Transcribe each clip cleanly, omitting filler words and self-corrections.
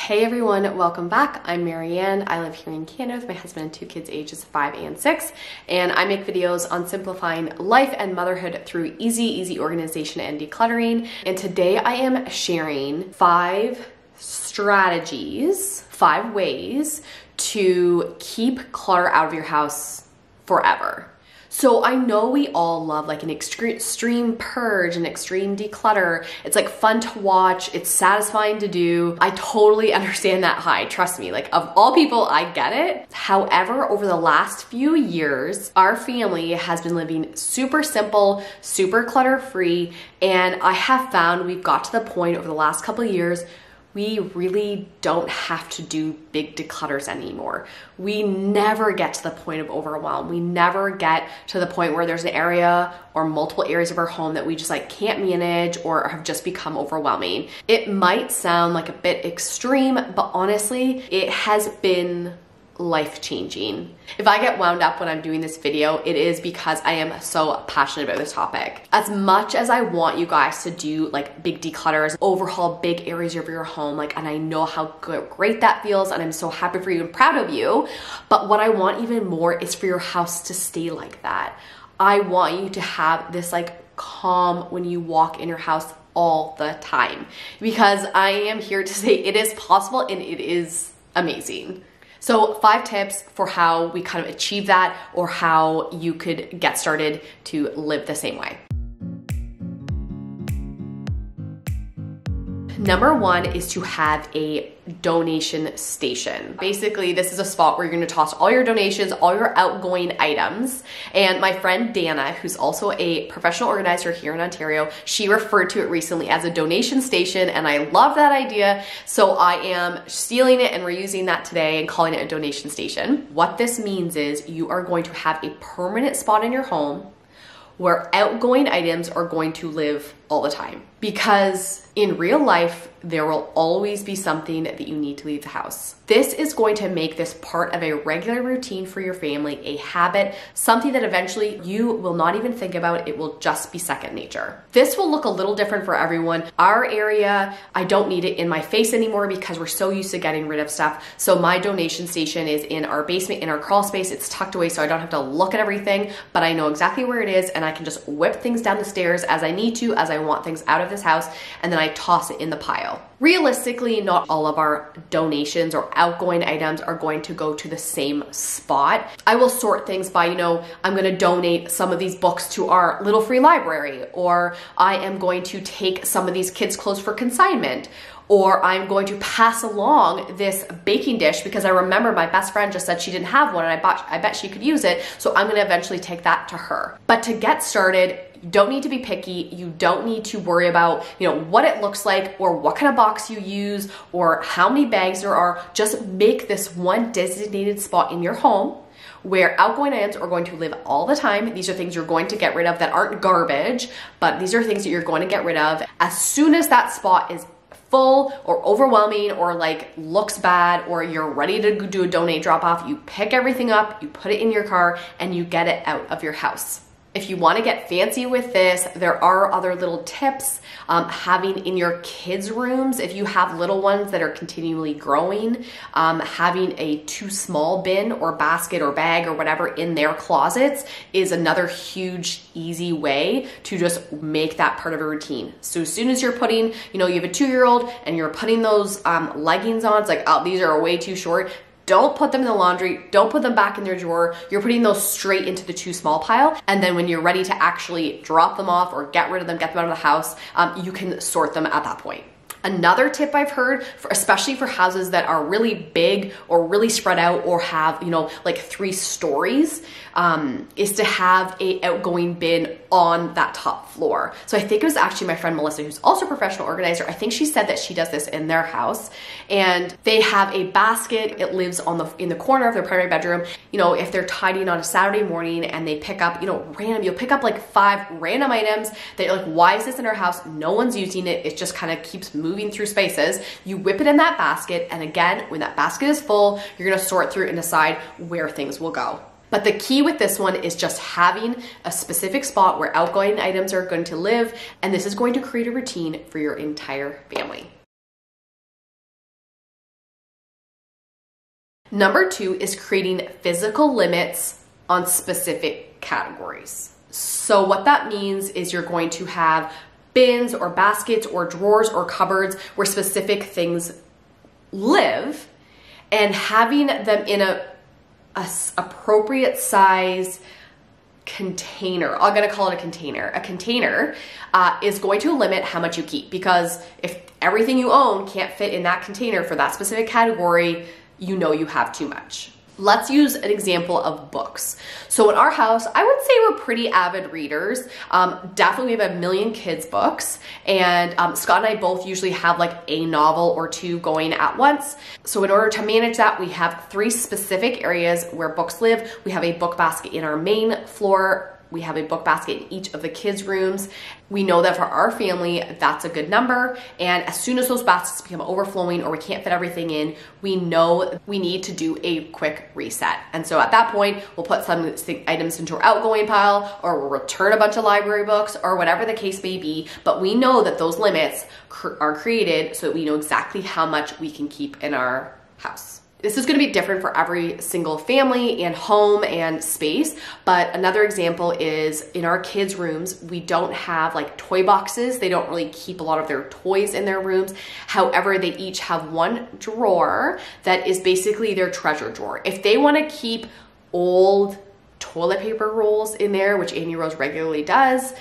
Hey everyone, welcome back. I'm Marianne. I live here in Canada with my husband and two kids ages 5 and 6, and I make videos on simplifying life and motherhood through easy organization and decluttering. And today I am sharing 5 strategies, 5 ways to keep clutter out of your house forever. So I know we all love like an extreme purge and extreme declutter. It's like fun to watch. It's satisfying to do. I totally understand that high. Trust me, like of all people, I get it. However, over the last few years, our family has been living super simple, super clutter-free. And I have found we've got to the point over the last couple of years we really don't have to do big declutters anymore. We never get to the point of overwhelm. We never get to the point where there's an area or multiple areas of our home that we just like can't manage or have just become overwhelming. It might sound like a bit extreme, but honestly, it has been life-changing. If I get wound up when I'm doing this video, it is because I am so passionate about this topic. As much as I want you guys to do like big declutters, overhaul big areas of your home, like, and I know how great that feels, and I'm so happy for you and proud of you, but what I want even more is for your house to stay like that. I want you to have this like calm when you walk in your house all the time, because I am here to say it is possible and it is amazing. So 5 tips for how we kind of achieve that, or how you could get started to live the same way. Number 1 is to have a donation station. Basically, this is a spot where you're gonna toss all your donations, all your outgoing items. And my friend Dana, who's also a professional organizer here in Ontario, she referred to it recently as a donation station, and I love that idea. So I am stealing it and reusing that today and calling it a donation station. What this means is you are going to have a permanent spot in your home where outgoing items are going to live all the time. Because in real life, there will always be something that you need to leave the house. This is going to make this part of a regular routine for your family, a habit, something that eventually you will not even think about. It will just be second nature. This will look a little different for everyone. Our area, I don't need it in my face anymore because we're so used to getting rid of stuff. So my donation station is in our basement, in our crawl space. It's tucked away so I don't have to look at everything, but I know exactly where it is, and I can just whip things down the stairs as I need to, as I want things out of this house, and then I toss it in the pile. Realistically, not all of our donations or outgoing items are going to go to the same spot. I will sort things by, I'm gonna donate some of these books to our little free library, or I am going to take some of these kids' clothes for consignment, or I'm going to pass along this baking dish because I remember my best friend just said she didn't have one and I bet she could use it, so I'm gonna eventually take that to her. But to get started, you don't need to be picky. You don't need to worry about, what it looks like or what kind of box you use or how many bags there are. Just make this one designated spot in your home where outgoing items are going to live all the time. These are things you're going to get rid of that aren't garbage, but these are things that you're going to get rid of. As soon as that spot is full or overwhelming or like looks bad, or you're ready to do a donate drop off, you pick everything up, you put it in your car, and you get it out of your house. If you want to get fancy with this, there are other little tips. Having in your kids' rooms, if you have little ones that are continually growing, having a too small bin or basket or bag or whatever in their closets is another huge, easy way to just make that part of a routine. So as soon as you're putting, you have a 2-year-old and you're putting those leggings on, it's like, oh, these are way too short. Don't put them in the laundry. Don't put them back in their drawer. You're putting those straight into the too small pile. And then when you're ready to actually drop them off or get rid of them, get them out of the house, you can sort them at that point. Another tip I've heard, especially for houses that are really big or really spread out or have, like 3 stories, is to have a outgoing bin on that top floor. So I think it was actually my friend Melissa, who's also a professional organizer. I think she said that she does this in their house, and they have a basket. It lives in the corner of their primary bedroom. If they're tidying on a Saturday morning and they pick up, you'll pick up like 5 random items that you're like, why is this in our house? No one's using it. It just kind of keeps moving through spaces. You whip it in that basket, and again, when that basket is full, you're gonna sort through and decide where things will go. But the key with this one is just having a specific spot where outgoing items are going to live, and this is going to create a routine for your entire family. Number 2 is creating physical limits on specific categories. So what that means is you're going to have bins or baskets or drawers or cupboards where specific things live, and having them in a appropriate size container. I'm gonna call it a container. A container is going to limit how much you keep, because if everything you own can't fit in that container for that specific category, you know you have too much. Let's use an example of books. So in our house, I would say we're pretty avid readers. Definitely we have a million kids books, and Scott and I both usually have like a novel or two going at once. So in order to manage that, we have 3 specific areas where books live. We have a book basket in our main floor. We have a book basket in each of the kids' rooms. We know that for our family, that's a good number. And as soon as those baskets become overflowing or we can't fit everything in, we know we need to do a quick reset. And so at that point, we'll put some items into our outgoing pile, or we'll return a bunch of library books, or whatever the case may be. But we know that those limits are created so that we know exactly how much we can keep in our house. This is going to be different for every single family and home and space, but another example is in our kids' rooms, we don't have like toy boxes. They don't really keep a lot of their toys in their rooms. However, they each have one drawer that is basically their treasure drawer. If they want to keep old toilet paper rolls in there, which Amy Rose regularly does,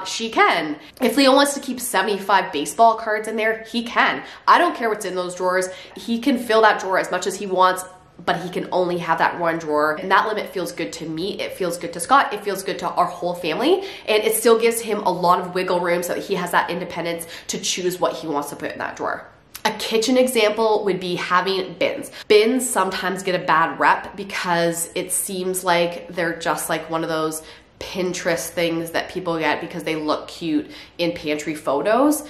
she can. If Leo wants to keep 75 baseball cards in there, he can. I don't care what's in those drawers. He can fill that drawer as much as he wants, but he can only have that one drawer. And that limit feels good to me. It feels good to Scott. It feels good to our whole family. And it still gives him a lot of wiggle room so that he has that independence to choose what he wants to put in that drawer. A kitchen example would be having bins. Bins sometimes get a bad rep because it seems like they're just like one of those Pinterest things that people get because they look cute in pantry photos,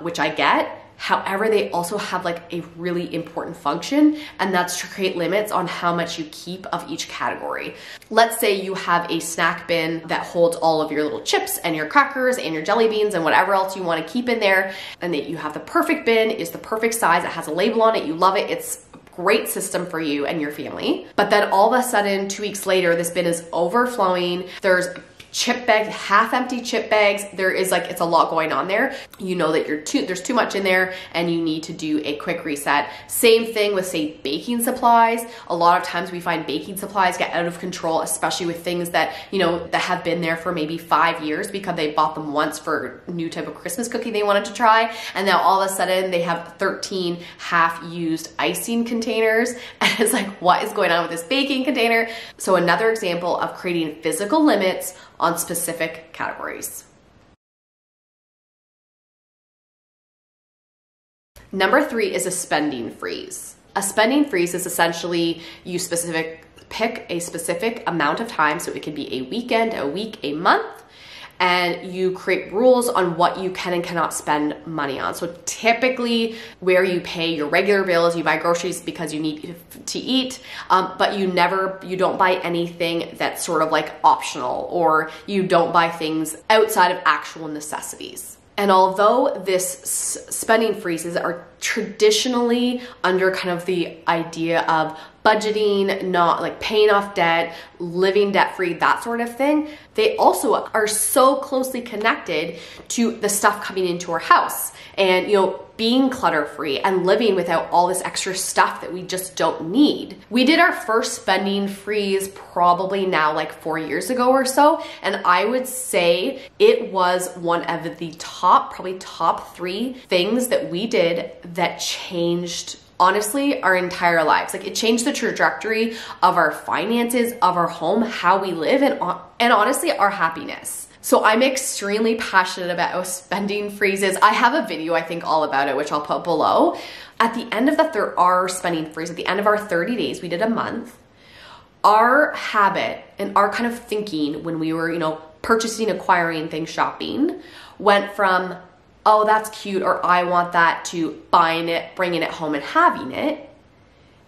which I get. However, they also have like a really important function, and that's to create limits on how much you keep of each category. Let's say you have a snack bin that holds all of your little chips and your crackers and your jelly beans and whatever else you want to keep in there, and that you have the perfect bin, is the perfect size, it has a label on it, you love it, it's a great system for you and your family. But then all of a sudden, 2 weeks later, this bin is overflowing. There's chip bags, half empty chip bags. There is like, it's a lot going on there. You know that there's too much in there and you need to do a quick reset. Same thing with, say, baking supplies. A lot of times we find baking supplies get out of control, especially with things that, you know, that have been there for maybe 5 years because they bought them once for a new type of Christmas cookie they wanted to try. And now all of a sudden they have 13 half-used icing containers. And it's like, what is going on with this baking container? So another example of creating physical limits on specific categories. Number 3 is a spending freeze. A spending freeze is essentially you pick a specific amount of time, so it can be a weekend, a week, a month, and you create rules on what you can and cannot spend money on. So typically where you pay your regular bills, you buy groceries because you need to eat, but you don't buy anything that's sort of like optional, or you don't buy things outside of actual necessities. And although this spending freezes are traditionally under kind of the idea of budgeting, not like paying off debt, living debt-free, that sort of thing, they also are so closely connected to the stuff coming into our house and, you know, being clutter-free and living without all this extra stuff that we just don't need. We did our first spending freeze probably now like 4 years ago or so, and I would say it was one of the probably top 3 things that we did that changed, honestly, our entire lives. Like, it changed the trajectory of our finances, of our home, how we live, and honestly, our happiness. So I'm extremely passionate about spending freezes. I have a video, I think, all about it, which I'll put below. At the end of our spending freeze, at the end of our 30 days, we did a month. Our habit and our kind of thinking when we were, you know, purchasing, acquiring things, shopping, went from, oh, that's cute, or I want that, to buying it, bringing it home and having it.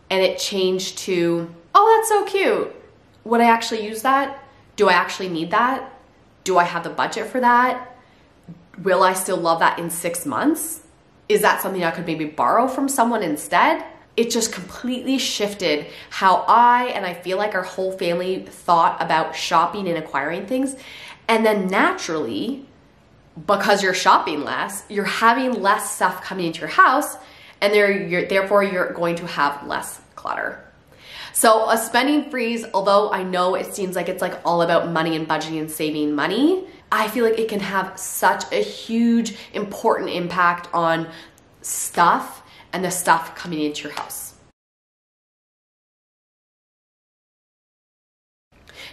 And it changed to, oh, that's so cute. Would I actually use that? Do I actually need that? Do I have the budget for that? Will I still love that in 6 months? Is that something I could maybe borrow from someone instead? it just completely shifted how I feel like our whole family thought about shopping and acquiring things. And then naturally, because you're shopping less, you're having less stuff coming into your house, and therefore you're going to have less clutter. So a spending freeze, although I know it seems like it's like all about money and budgeting and saving money, I feel like it can have such a huge, important impact on stuff and the stuff coming into your house.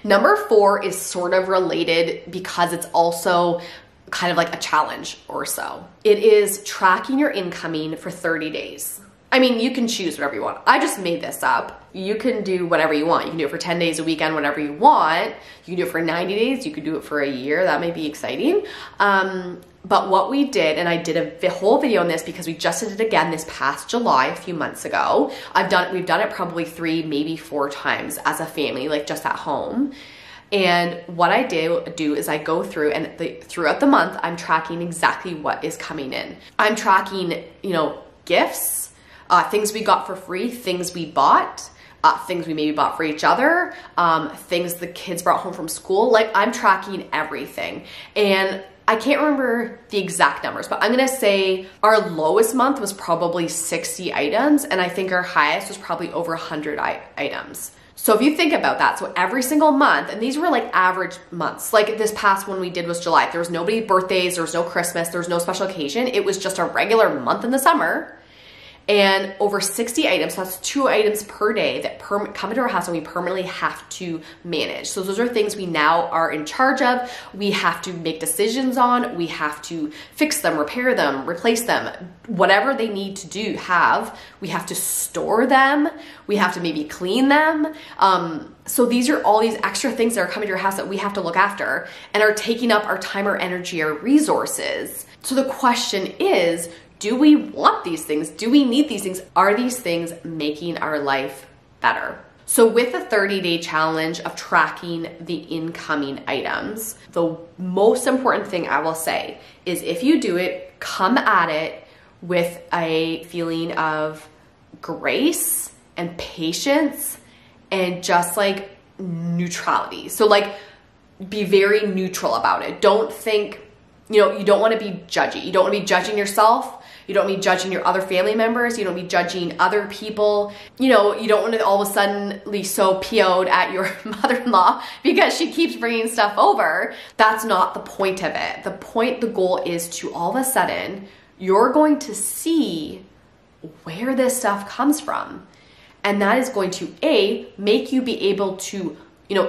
Number 4 is sort of related because it's also kind of like a challenge or so. It is tracking your incoming for 30 days. I mean, you can choose whatever you want. I just made this up. You can do whatever you want. You can do it for 10 days a weekend, whatever you want. You can do it for 90 days. You could do it for a year. That may be exciting. But what we did, and I did a whole video on this because we just did it again this past July, a few months ago. We've done it probably 3, maybe 4 times as a family, like just at home. And what I do is I go through, and throughout the month, I'm tracking exactly what is coming in. I'm tracking, gifts, things we got for free, things we bought, things we maybe bought for each other, things the kids brought home from school. Like, I'm tracking everything. And I can't remember the exact numbers, but I'm gonna say our lowest month was probably 60 items, and I think our highest was probably over 100 items. So if you think about that, so every single month, and these were like average months, like this past one we did was July. There was nobody's birthdays, there was no Christmas, there was no special occasion. It was just a regular month in the summer. And over 60 items, so that's 2 items per day that come into our house and we permanently have to manage. So those are things we now are in charge of. We have to make decisions on, we have to fix them, repair them, replace them, whatever they need to do, we have to store them, we have to maybe clean them. So these are all these extra things that are coming to your house that we have to look after and are taking up our time, our energy, our resources. So the question is, do we want these things? Do we need these things? Are these things making our life better? So with the 30-day challenge of tracking the incoming items, the most important thing I will say is if you do it, come at it with a feeling of grace and patience and just like neutrality. So like be very neutral about it. Don't think, you don't want to be judgy. You don't want to be judging yourself. You don't want to be judging your other family members. You don't want to be judging other people. You don't want to all of a sudden be so PO'd at your mother-in-law because she keeps bringing stuff over. That's not the point of it. The goal is to all of a sudden, you're going to see where this stuff comes from. And that is going to, make you be able to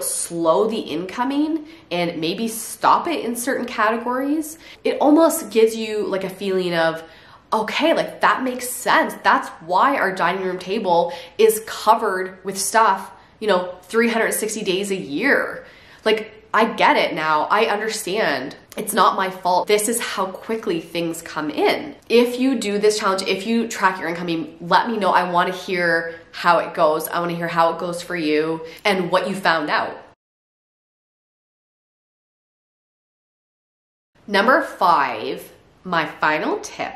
slow the incoming and maybe stop it in certain categories. It almost gives you like a feeling of, okay, like that makes sense. That's why our dining room table is covered with stuff, 360 days a year. Like, I get it now. I understand. It's not my fault. This is how quickly things come in. If you do this challenge, if you track your incoming, let me know. I want to hear how it goes. I want to hear how it goes for you and what you found out. Number 5, my final tip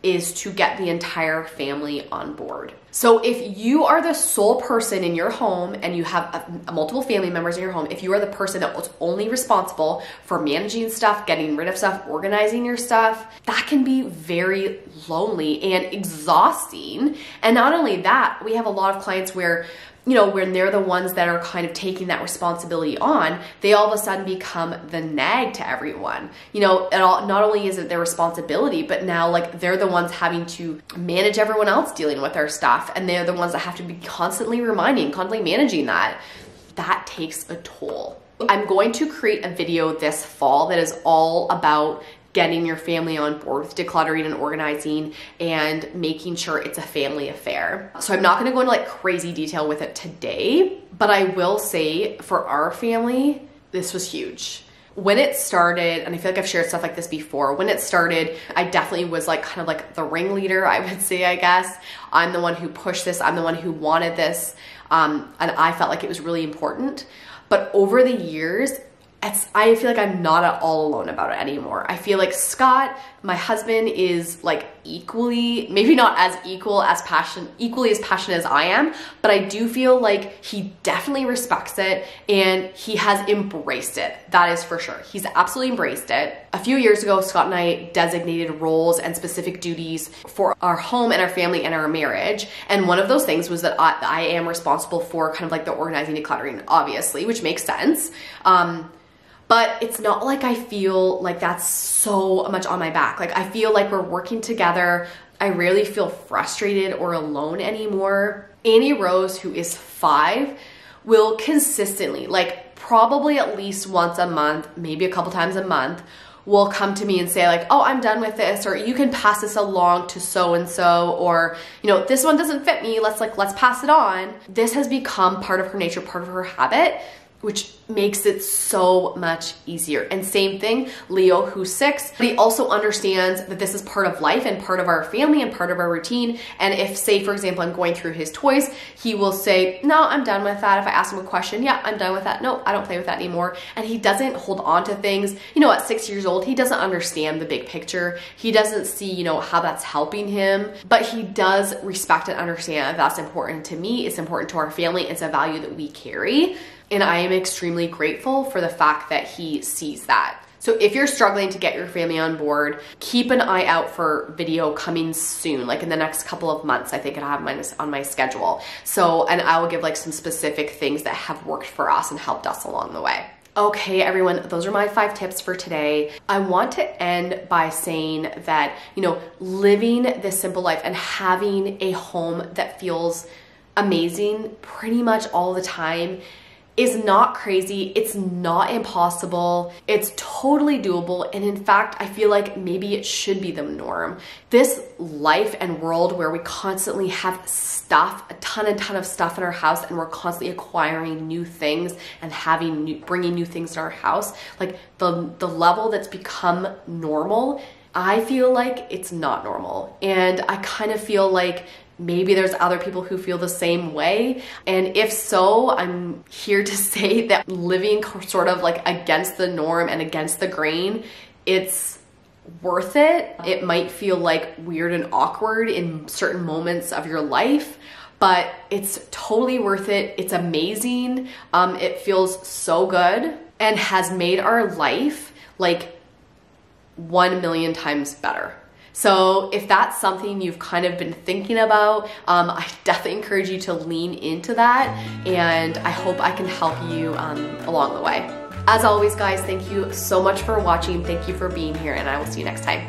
is to get the entire family on board. So if you are the sole person in your home and you have multiple family members in your home, if you are the person that was only responsible for managing stuff, getting rid of stuff, organizing your stuff, that can be very lonely and exhausting. And not only that, we have a lot of clients where when they're the ones that are kind of taking that responsibility on, they all of a sudden become the nag to everyone. Not only is it their responsibility, but now like they're the ones having to manage everyone else dealing with their stuff. And they're the ones that have to be constantly managing that. That takes a toll. I'm going to create a video this fall that is all about getting your family on board with decluttering and organizing and making sure it's a family affair. So I'm not gonna go into like crazy detail with it today, but I will say for our family, this was huge. When it started, and I feel like I've shared stuff like this before, when it started, I definitely was like kind of like the ringleader, I would say, I guess. I'm the one who pushed this, I'm the one who wanted this, and I felt like it was really important. But over the years, I feel like I'm not at all alone about it anymore. I feel like Scott, my husband, is like equally, maybe not as equally as passionate as I am, but I do feel like he definitely respects it and he has embraced it. That is for sure. He's absolutely embraced it. A few years ago, Scott and I designated roles and specific duties for our home and our family and our marriage. And one of those things was that I am responsible for kind of like the organizing, decluttering, obviously, which makes sense. But it's not like I feel like that's so much on my back. Like I feel like we're working together. I rarely feel frustrated or alone anymore. Annie Rose, who is 5, will consistently, like probably at least once a month, maybe a couple times a month, will come to me and say like, oh, I'm done with this, or you can pass this along to so-and-so, or, you know, this one doesn't fit me, let's pass it on. This has become part of her nature, part of her habit, which makes it so much easier. And same thing, Leo, who's 6, but he also understands that this is part of life and part of our family and part of our routine. And if, say, for example, I'm going through his toys, he will say, no, I'm done with that. If I ask him a question, yeah, I'm done with that. No, I don't play with that anymore. And he doesn't hold on to things. You know, at 6 years old, he doesn't understand the big picture. He doesn't see, you know, how that's helping him, but he does respect and understand that that's important to me. It's important to our family. It's a value that we carry. And I am extremely grateful for the fact that he sees that. So if you're struggling to get your family on board, keep an eye out for video coming soon, like in the next couple of months. I think I have mine on my schedule. So, and I will give like some specific things that have worked for us and helped us along the way. Okay, everyone, those are my 5 tips for today. I want to end by saying that, you know, living this simple life and having a home that feels amazing pretty much all the time is not crazy. It's not impossible. It's totally doable. And in fact, I feel like maybe it should be the norm. This life and world where we constantly have stuff, a ton of stuff in our house, and we're constantly acquiring new things and bringing new things to our house, like the level that's become normal, I feel like it's not normal. And I kind of feel like maybe there's other people who feel the same way. And if so, I'm here to say that living sort of like against the norm and against the grain, it's worth it. It might feel like weird and awkward in certain moments of your life, but it's totally worth it. It's amazing. It feels so good and has made our life like 1 million times better. So if that's something you've kind of been thinking about, I definitely encourage you to lean into that, and I hope I can help you along the way. As always, guys, thank you so much for watching. Thank you for being here, and I will see you next time.